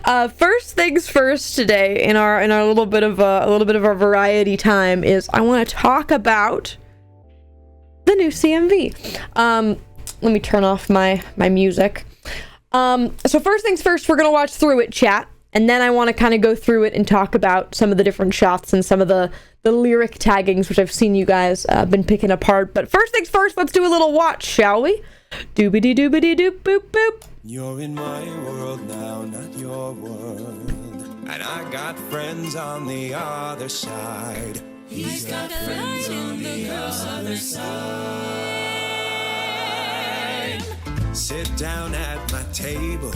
First things first today in our little bit of our variety time is I want to talk about the new CMV. Let me turn off my music. So first things first, we're gonna watch through it, chat, and then I want to kind of go through it and talk about some of the different shots and some of the lyric taggings, which I've seen you guys been picking apart. But first things first, let's do a little watch, shall we? Doobity doobity doop boop boop. You're in my world now, not your world. And I got friends on the other side. He's got friends on the other side. Sit down at my table.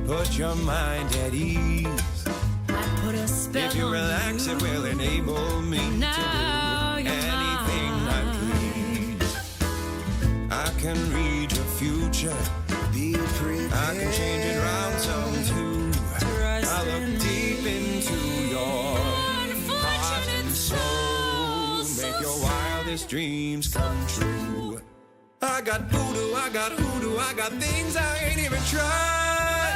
Put your mind at ease. I put a spell if you relax, it will enable me to do anything I please. I can read your future. Be prepared. I can change it round some too. I look deep into your heart and soul. Make your wildest dreams come true. I got voodoo, I got hoodoo, I got things I ain't even tried.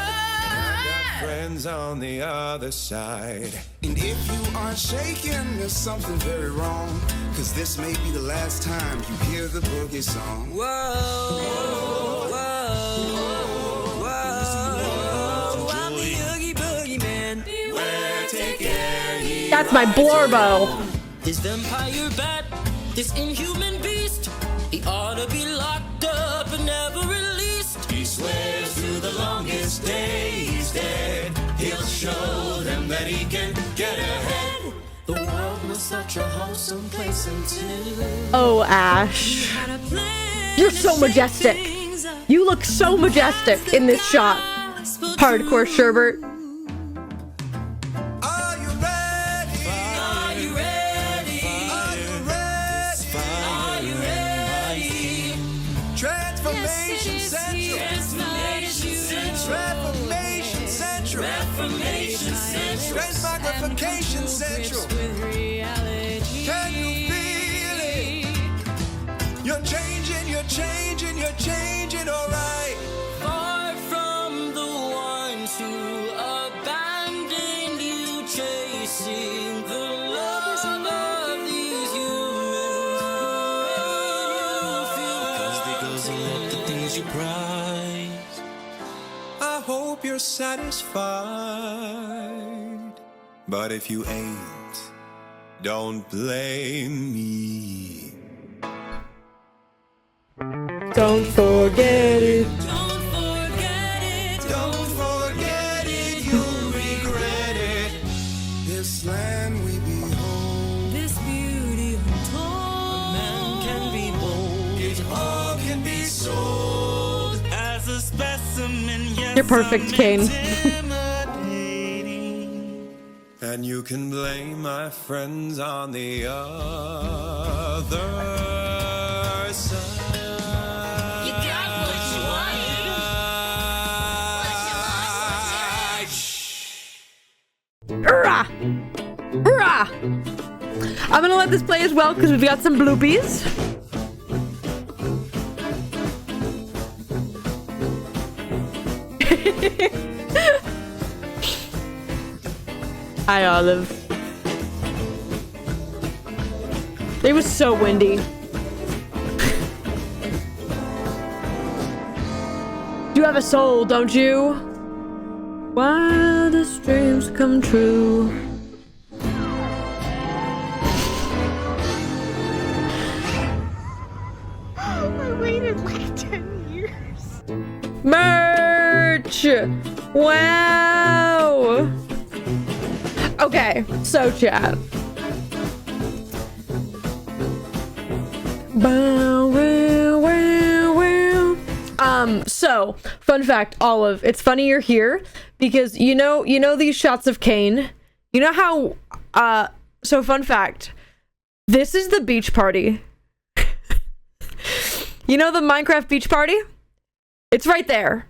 I got friends on the other side. And if you are shaking, there's something very wrong. Cause this may be the last time you hear the boogie song. Whoa, whoa, whoa, whoa, I'm the Oogie Boogie Man. Beware, take care. That's my Blorbo. This vampire bat, this inhuman beast, he ought to be locked up and never released. He swears to the longest day he's dead. He'll show them that he can get ahead. The world was such a wholesome place until Oh, Ash. You're so majestic. You look so majestic in this shot. Hardcore Sherbet. Are you ready? Are you ready? Are you ready? Are you ready? Transformation Central. Transformation Central. Reformation Central. Transmogrification Central. Can you feel it? You're changing, you're changing, you're changing, alright. Far from the ones who abandoned you, chasing the love of these humans. Cause they goes along the things you prize. I hope you're satisfied. But if you ain't, don't blame me. Don't forget it. Don't forget it. Don't forget it, you'll regret it. This land we behold. This beauty untold. Man can be bold. It all can be sold As a specimen, yes, You're perfect, Kane. and you can blame my friends on the other side. You got what you wanted. Hurrah! Hurrah! I'm gonna let this play as well because we've got some bloopies. Hi, Olive. It was so windy. You have a soul, don't you? Wildest dreams come true. I waited like 10 years. Merch! Wow! Okay, so chat. Bow, wow, wow, wow. So, fun fact, Olive, it's funny you're here because you know these shots of Kane? You know how, so fun fact, this is the beach party. You know the Minecraft beach party? It's right there.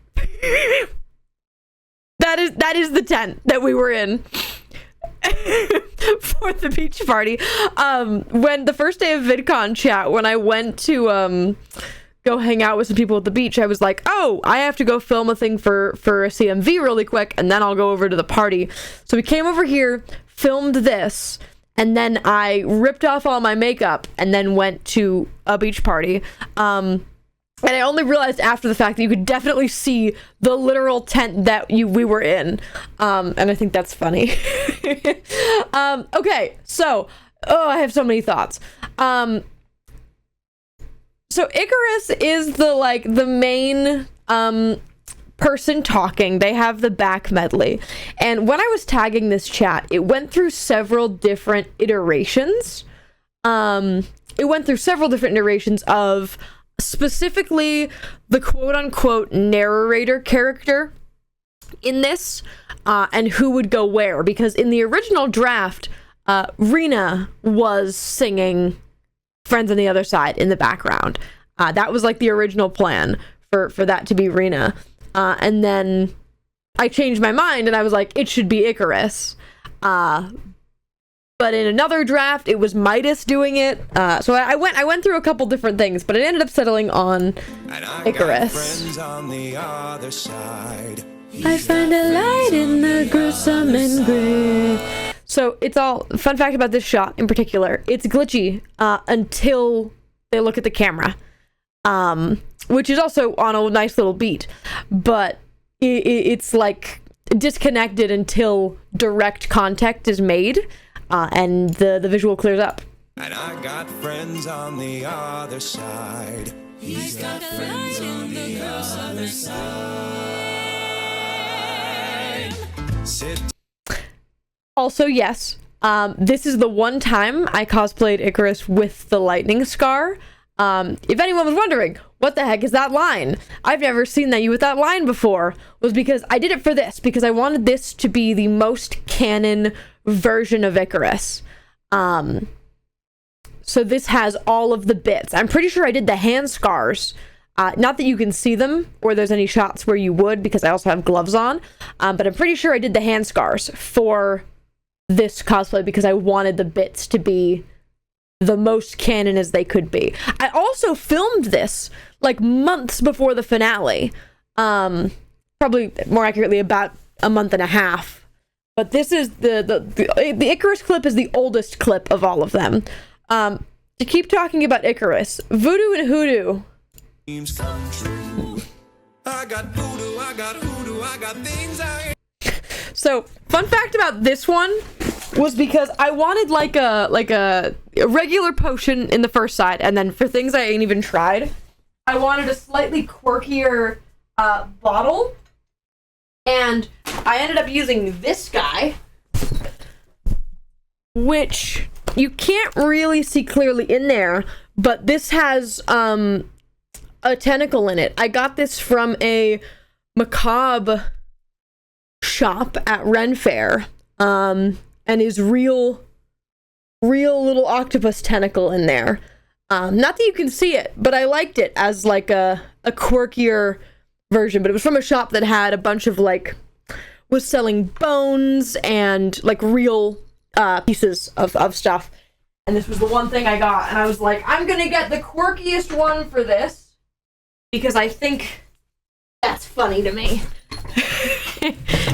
That is the tent that we were in for the beach party. When the first day of VidCon, chat, when I went to go hang out with some people at the beach, I was like, oh, I have to go film a thing for a CMV really quick, and then I'll go over to the party. So we came over here, filmed this, and then I ripped off all my makeup and then went to a beach party. And I only realized after the fact that you could definitely see the literal tent that we were in. And I think that's funny. Okay, so, I have so many thoughts. So Icarus is the main person talking. They have the back medley. And when I was tagging this chat, it went through several different iterations. Of specifically the quote-unquote narrator character in this, and who would go where. Because in the original draft, Reena was singing Friends on the Other Side in the background. That was like the original plan for that to be Reena. And then I changed my mind and I was like, it should be Icarus. But in another draft, it was Midas doing it. So I went through a couple different things, but it ended up settling on Icarus. I find a light in the gruesome and gray. So it's all, fun fact about this shot in particular, it's glitchy until they look at the camera. Which is also on a nice little beat. But it's like disconnected until direct contact is made. And the visual clears up. And I got friends on the other side. He's got friends on the other side. Sit. Also, yes, this is the one time I cosplayed Icarus with the lightning scar. If anyone was wondering, what the heck is that line? I've never seen you with that line before. Was because I did it for this, because I wanted this to be the most canon version of Icarus. So this has all of the bits. I'm pretty sure I did the hand scars. Not that you can see them, or there's any shots where you would, because I also have gloves on. But I'm pretty sure I did the hand scars for this cosplay, because I wanted the bits to be the most canon as they could be. I also filmed this like months before the finale. Probably more accurately about a month and a half. But this is the Icarus clip is the oldest clip of all of them. To keep talking about Icarus, Voodoo and Hoodoo. Come true. I got voodoo, I got hoodoo, I got things I. So, fun fact about this one was because I wanted like a regular potion in the first side, and then for things I ain't even tried, I wanted a slightly quirkier bottle, and I ended up using this guy, which you can't really see clearly in there, but this has a tentacle in it. I got this from a macabre shop at Ren Fair, and is real little octopus tentacle in there. Not that you can see it, but I liked it as like a quirkier version. But it was from a shop that had a bunch of was selling bones and like real pieces of stuff. And this was the one thing I got, and I was like, I'm gonna get the quirkiest one for this because I think that's funny to me.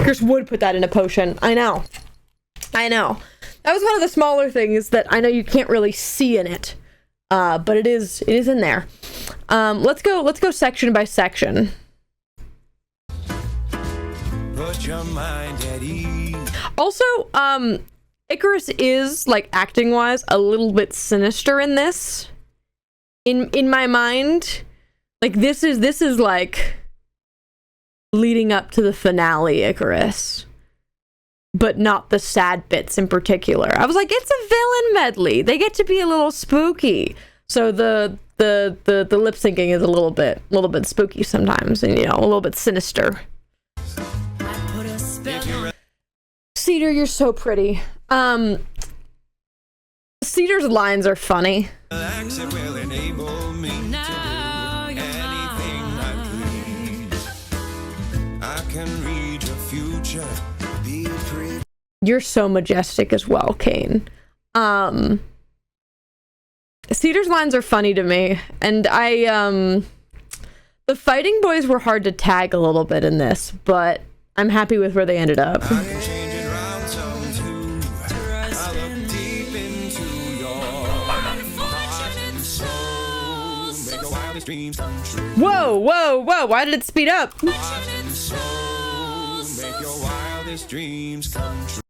Chris would put that in a potion. I know. That was one of the smaller things that I know you can't really see in it, but it is in there. Let's go section by section. Put your mind at ease. Also, Icarus is like acting wise a little bit sinister in this. In my mind, like this is like leading up to the finale Icarus, but not the sad bits in particular. I was like, it's a villain medley. They get to be a little spooky. So the lip syncing is a little bit spooky sometimes, and a little bit sinister. Cedar, you're so pretty. Cedar's lines are funny. Relax, it will enable me to do anything I please. I can read your future. Be free. You're so majestic as well, Kane. Cedar's lines are funny to me, and I The fighting boys were hard to tag a little bit in this, but I'm happy with where they ended up. I can change it round some too. I look deep into your heart and soul. Make your wildest dreams come true. Whoa, whoa, whoa, why did it speed up? Heart and soul. Make your wildest dreams come true.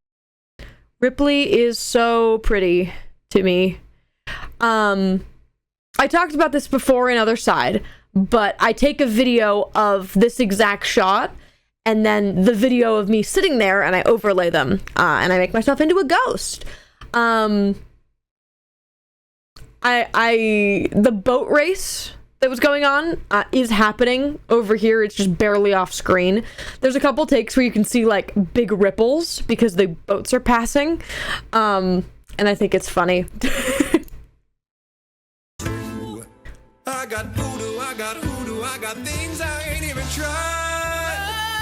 Ripley is so pretty to me. I talked about this before in Other Side, but I take a video of this exact shot and then the video of me sitting there and I overlay them and I make myself into a ghost. The boat race that was going on is happening over here. It's just barely off screen. There's a couple takes where you can see like big ripples because the boats are passing. And I think it's funny. I got voodoo, I got hoodoo, I got things I ain't even tried.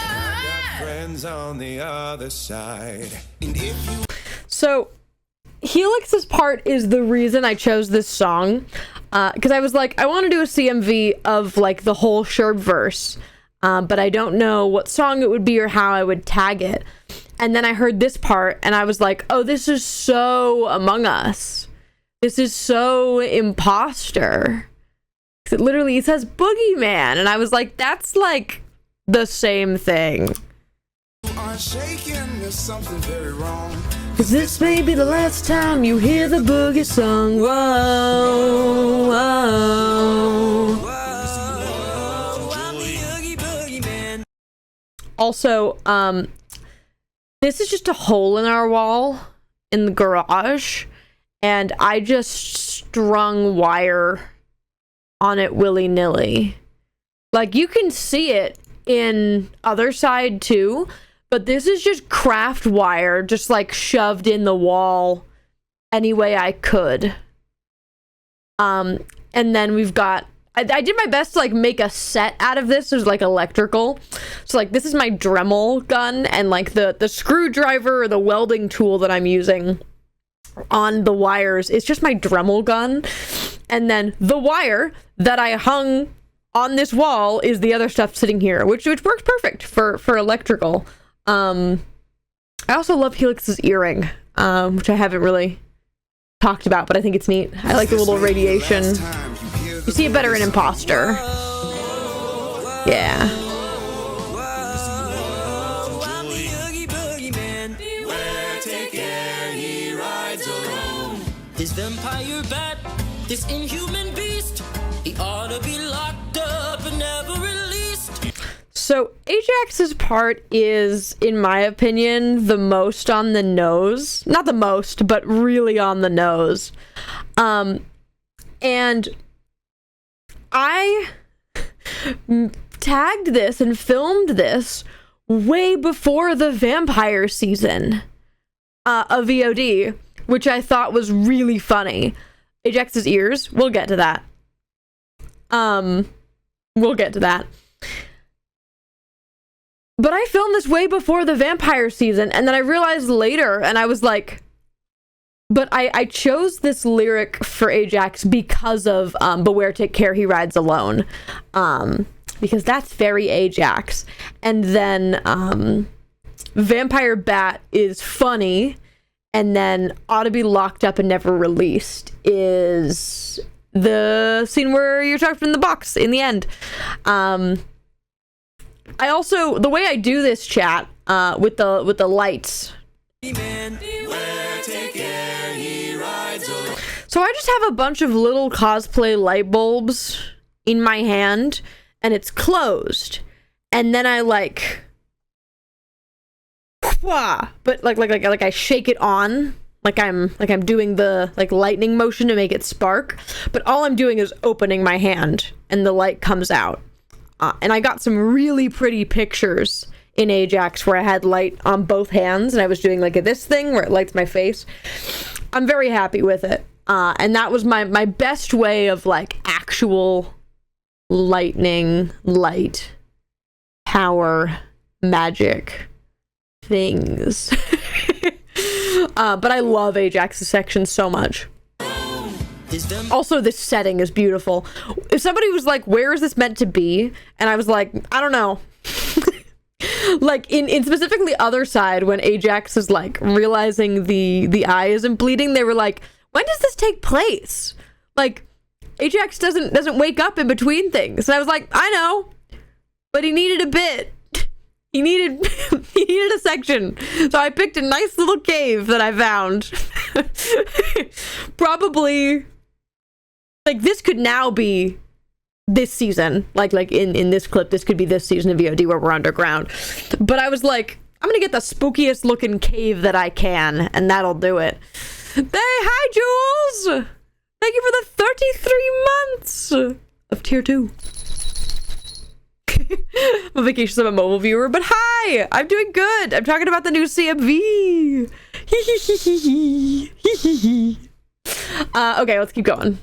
I got friends on the other side. And if you So Helix's part is the reason I chose this song, because I was like, I want to do a CMV of like the whole Sherb verse, but I don't know what song it would be or how I would tag it. And then I heard this part and I was like, oh, this is so Among Us. This is so Imposter. It literally, it says Boogeyman, and I was like, that's like the same thing. Are shaking, there's something very wrong. 'Cause this may be the last time you hear the boogie song. Whoa, whoa. Also, this is just a hole in our wall in the garage, and I just strung wire on it willy-nilly. Like, you can see it in Other Side too, but this is just craft wire just like shoved in the wall any way I could. And then we've got I did my best to like make a set out of this. There's like electrical, so like this is my Dremel gun, and like the screwdriver or the welding tool that I'm using on the wires is just my Dremel gun. And then the wire that I hung on this wall is the other stuff sitting here, which works perfect for electrical. I also love Helix's earring, which I haven't really talked about, but I think it's neat. I like the little radiation. You see it better in Imposter. Yeah. This vampire bat, this inhuman beast, he ought to be locked up and never released. So Ajax's part is, in my opinion, the most on the nose. Not the most, but really on the nose. And I tagged this and filmed this way before the vampire season of VOD, which I thought was really funny. Ajax's ears, we'll get to that. We'll get to that. But I filmed this way before the vampire season, and then I realized later, and I was like, but I chose this lyric for Ajax because of Beware, Take Care, He Rides Alone. Because that's very Ajax. And then Vampire Bat is funny, and then Ought to Be Locked Up and Never Released is the scene where you're trapped in the box in the end. I also, the way I do this chat with the lights, so I just have a bunch of little cosplay light bulbs in my hand, and it's closed, and then I like, but like I shake it on, like I'm doing the like lightning motion to make it spark, but all I'm doing is opening my hand, and the light comes out. And I got some really pretty pictures in Ajax where I had light on both hands, and I was doing like this thing where it lights my face. I'm very happy with it. And that was my best way of like actual lightning, light, power, magic things. But I love Ajax's section so much. Also, this setting is beautiful. if somebody was like, where is this meant to be? And I was like, I don't know. Like in specifically Other Side, when Ajax is like realizing the eye isn't bleeding, they were like, when does this take place? Like Ajax doesn't wake up in between things. And I was like, I know, but he needed a bit. He needed a section. So I picked a nice little cave that I found. Probably like this could now be this season. Like in this clip, this could be this season of VOD where we're underground. But I was like, I'm gonna get the spookiest looking cave that I can, and that'll do it. Hi Jules! Thank you for the 33 months of tier 2. I'm a vacation of a mobile viewer, but hi! I'm doing good. I'm talking about the new CMV. Okay, let's keep going.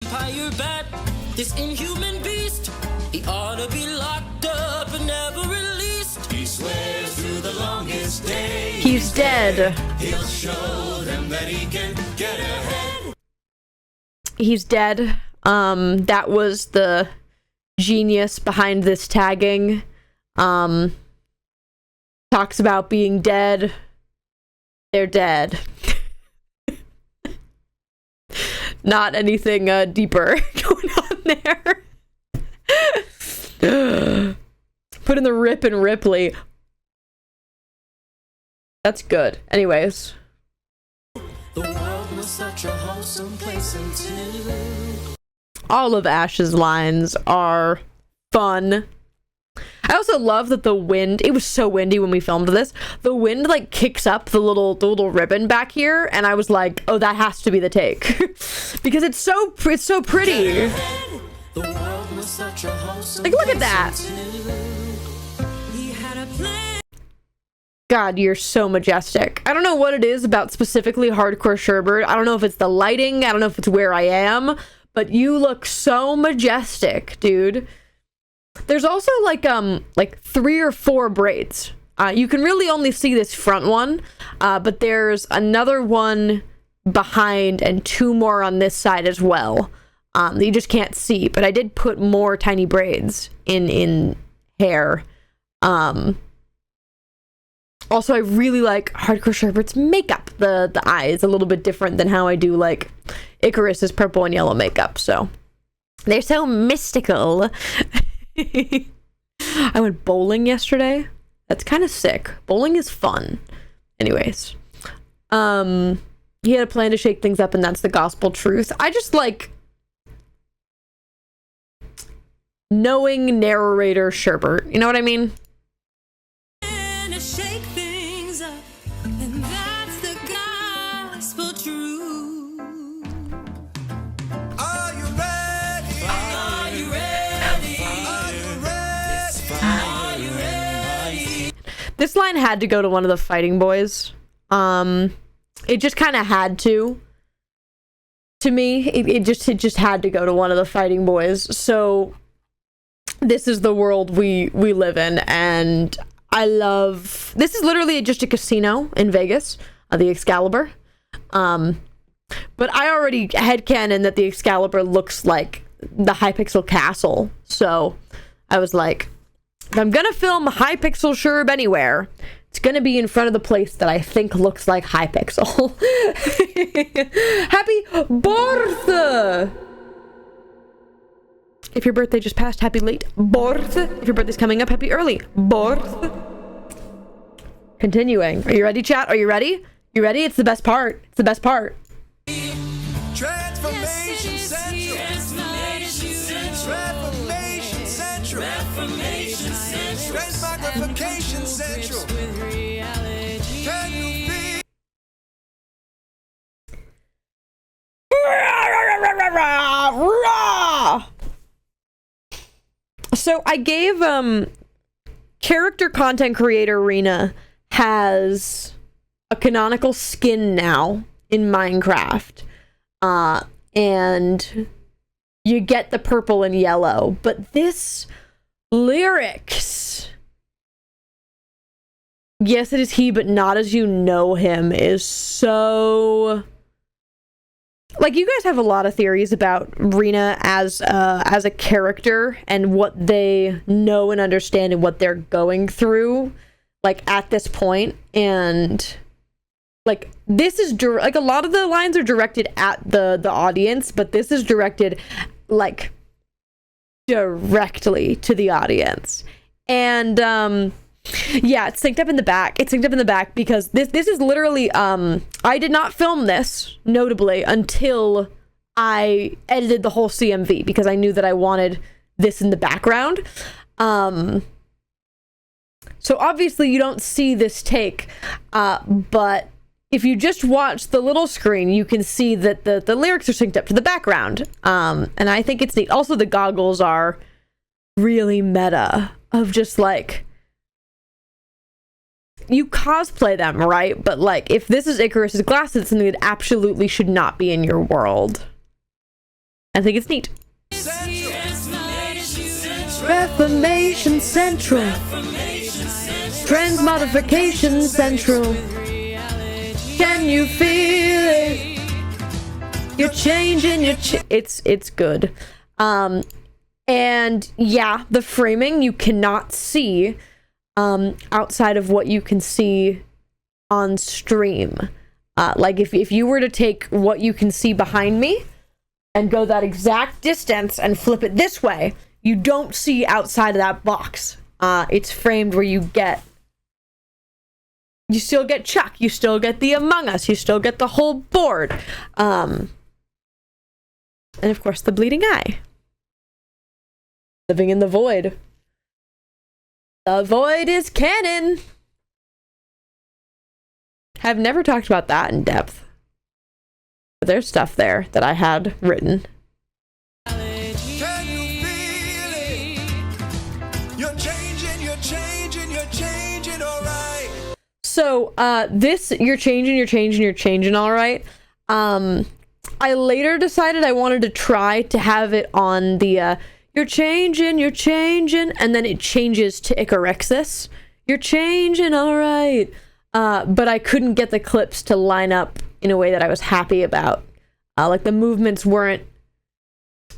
Empire bat, this inhuman beast. He ought to be locked up and never released. He swears through the longest day. He's dead. He'll show them that he can get ahead. He's dead. That was the genius behind this tagging. Talks about being dead. They're dead. Not anything deeper going on there. Put in the Rip and Ripley. That's good. Anyways. The world was such a wholesome place until All of Ash's lines are fun. I also love that the wind, it was so windy when we filmed this, the wind like kicks up the little ribbon back here, and I was like, oh, that has to be the take. Because it's so pretty. the world was such a wholesome Like, look at that. He had a plan. God, you're so majestic. I don't know what it is about specifically hardcore Sherbet. I don't know if it's the lighting, I don't know if it's where I am, but you look so majestic, dude. There's also like 3 or 4 braids. You can really only see this front one, but there's another one behind and 2 more on this side as well. That you just can't see, but I did put more tiny braids in hair. Also, I really like hardcore Sherbet's makeup. The eye is a little bit different than how I do like Icarus's purple and yellow makeup, so they're so mystical. I went bowling yesterday. That's kind of sick. Bowling is fun. Anyways, he had a plan to shake things up, and that's the gospel truth. I just like knowing narrator Sherbet. You know what I mean? To shake things up, and that's the gospel truth. Are you ready? Are you ready? Are you ready? Are you ready? This line had to go to one of the fighting boys. It just kind of had to. To me, it just had to go to one of the fighting boys. So this is the world we live in, and I love. This is literally just a casino in Vegas, the Excalibur. But I already headcanon that the Excalibur looks like the Hypixel Castle. So I was like, if I'm gonna film Hypixel Sherb anywhere, it's gonna be in front of the place that I think looks like Hypixel. Happy birthday! If your birthday just passed, happy late birthday. If your birthday's coming up, happy early birthday. Continuing. Are you ready, chat? Are you ready? You ready? It's the best part. It's the best part. Transformation Central. Transformation Central. Transmogrification Central. Can you be? So I gave character content creator Reena has a canonical skin now in Minecraft. And you get the purple and yellow, but this lyrics, yes, it is he, but not as you know him, is so like, you guys have a lot of theories about Reena as a character and what they know and understand and what they're going through, like, at this point. And like, this is like, a lot of the lines are directed at the audience, but this is directed like directly to the audience. And yeah, it's synced up in the back. It's synced up in the back because this is literally I did not film this, notably, until I edited the whole CMV, because I knew that I wanted this in the background. So obviously you don't see this take, but if you just watch the little screen, you can see that the lyrics are synced up to the background. And I think it's neat. Also, the goggles are really meta, of just like, you cosplay them, right? But like, if this is Icarus's glasses, it's something that absolutely should not be in your world. I think it's neat. Reformation Central. Trends Modification Central. Can you feel it? You're changing your it's good. And yeah, the framing you cannot see outside of what you can see on stream. Like, if you were to take what you can see behind me and go that exact distance and flip it this way, you don't see outside of that box. It's framed where you still get Chuck, you still get the Among Us, you still get the whole board. And of course, the bleeding eye. Living in the void. The void is canon. I've never talked about that in depth, but there's stuff there that I had written. Can you feel it? You're changing, alright. So, this, you're changing, alright. I later decided I wanted to try to have it on the, you're changing, and then it changes to Icarus. You're changing, alright. But I couldn't get the clips to line up in a way that I was happy about. Like, the movements they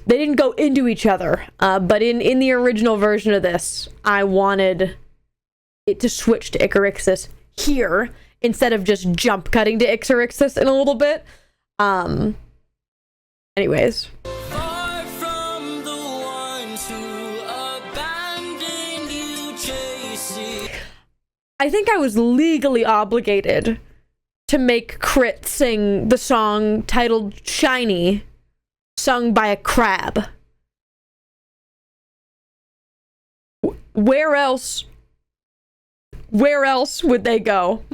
didn't go into each other. But in the original version of this, I wanted it to switch to Icarus here, instead of just jump cutting to Icarus in a little bit. Anyways. Far from the ones who abandoned you, chasing. I think I was legally obligated to make Crit sing the song titled Shiny, sung by a crab. Where else would they go?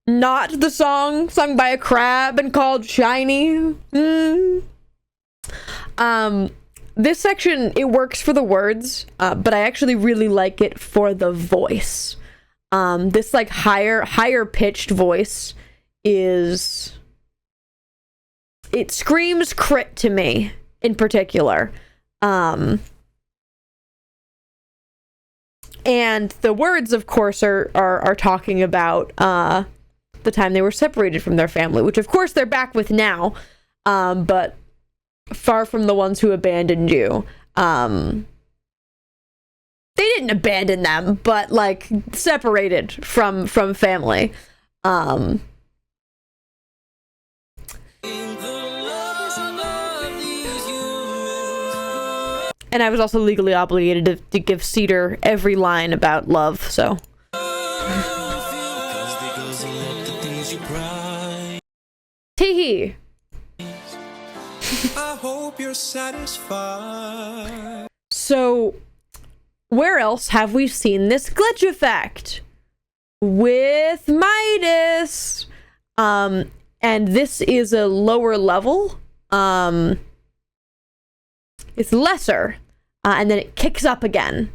Not the song sung by a crab and called Shiny? This section, it works for the words, but I actually really like it for the voice. This like higher pitched voice it screams Crit to me in particular. And the words, of course, are talking about the time they were separated from their family, which of course they're back with now, but far from the ones who abandoned you. They didn't abandon them, but like separated from family. And I was also legally obligated to give Cedar every line about love, so. Teehee. I hope you're satisfied. So, where else have we seen this glitch effect? With Midas. And this is a lower level. It's lesser. And then it kicks up again.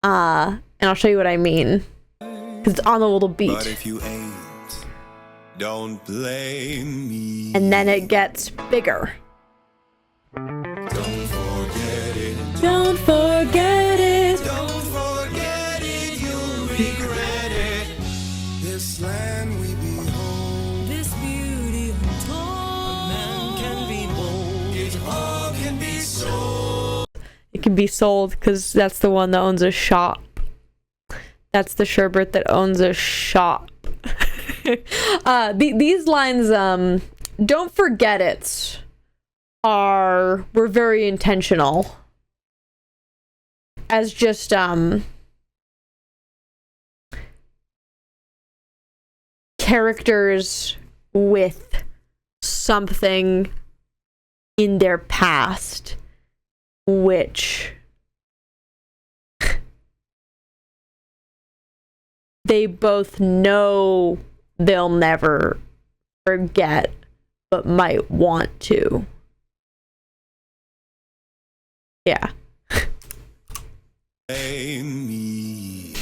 And I'll show you what I mean. Because it's on a little beat. But if you ain't, don't blame me. And then it gets bigger. Don't forget it. Don't forget it. Don't forget it. You'll regret it. This land we behold. This beauty untold. A man can can be sold, because that's the one that owns a shop. That's the Sherbet that owns a shop. These lines, don't forget it, were very intentional. As just, characters with something in their past which they both know they'll never forget, but might want to. Yeah. Me.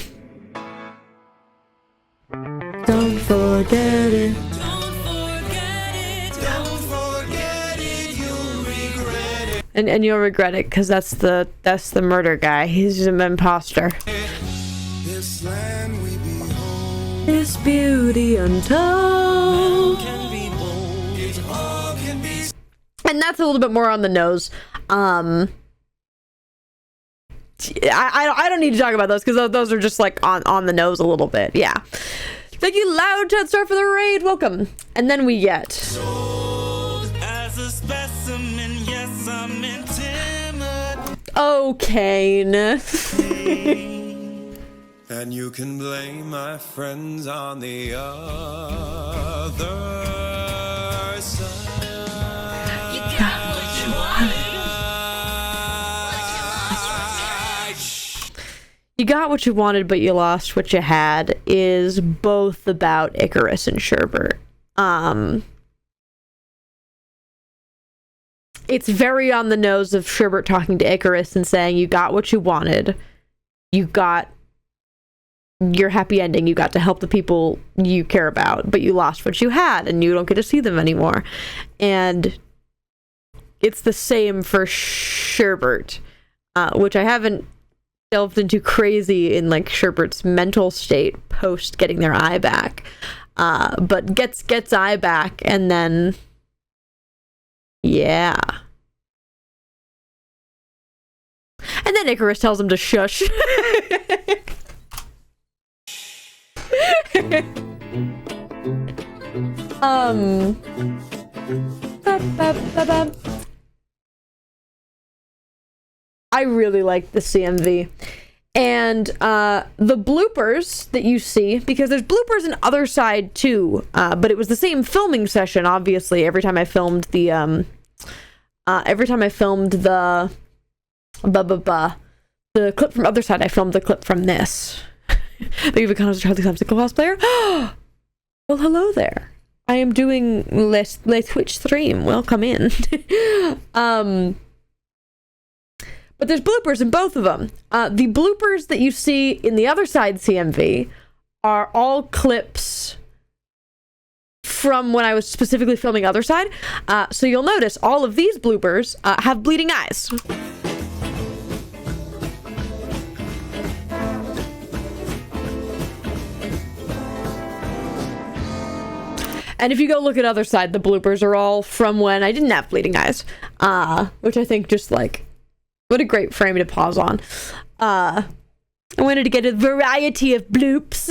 Don't forget it. Don't forget it. Don't forget it, you'll regret it. And you'll regret it, because that's the murder guy. He's an imposter. This land we behold, This beauty untold. Can be bold. It all can be And that's a little bit more on the nose. I don't need to talk about those, because those are just like on the nose a little bit. Yeah. Thank you, Loud Chat Star, for the raid. Welcome. And then we get As a specimen, yes, I'm intimate. okay. And you can blame my friends on the other side. You got what you wanted. You got what you wanted, but you lost what you had is both about Icarus and Sherbet. It's very on the nose of Sherbet talking to Icarus and saying, you got what you wanted. You got your happy ending. You got to help the people you care about, but you lost what you had and you don't get to see them anymore. And it's the same for Sherbet, which I haven't delved into crazy in like Sherbet's mental state post getting their eye back, but gets eye back, and then yeah, and then Icarus tells him to shush. I really like the CMV. And the bloopers that you see, because there's bloopers in Other Side too, but it was the same filming session, obviously. Every time I filmed the clip from Other Side, I filmed the clip from this. Thank you for coming to Charlie Thompson cosplayer. Well, hello there. I am doing let's Twitch stream. Welcome in. But there's bloopers in both of them. The bloopers that you see in the Other Side CMV are all clips from when I was specifically filming Other Side. So you'll notice all of these bloopers have bleeding eyes. And if you go look at Other Side, the bloopers are all from when I didn't have bleeding eyes. Which I think just like, what a great frame to pause on. I wanted to get a variety of bloops.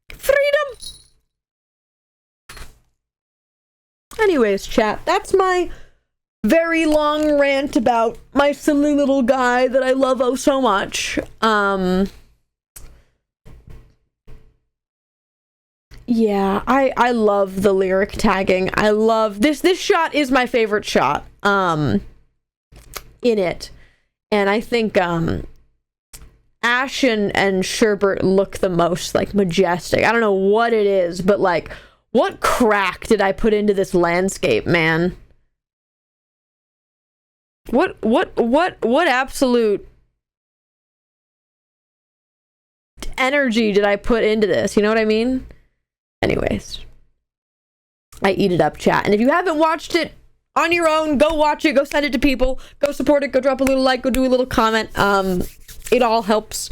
Freedom! Anyways, chat, that's my very long rant about my silly little guy that I love oh so much. Yeah, I love the lyric tagging. I love this shot is my favorite shot in it. And I think Ash and Sherbet look the most like majestic. I don't know what it is, but like what crack did I put into this landscape, man? What absolute energy did I put into this? You know what I mean? Anyways, I eat it up, chat. And if you haven't watched it on your own, go watch it, go send it to people, go support it, go drop a little like, go do a little comment. It all helps.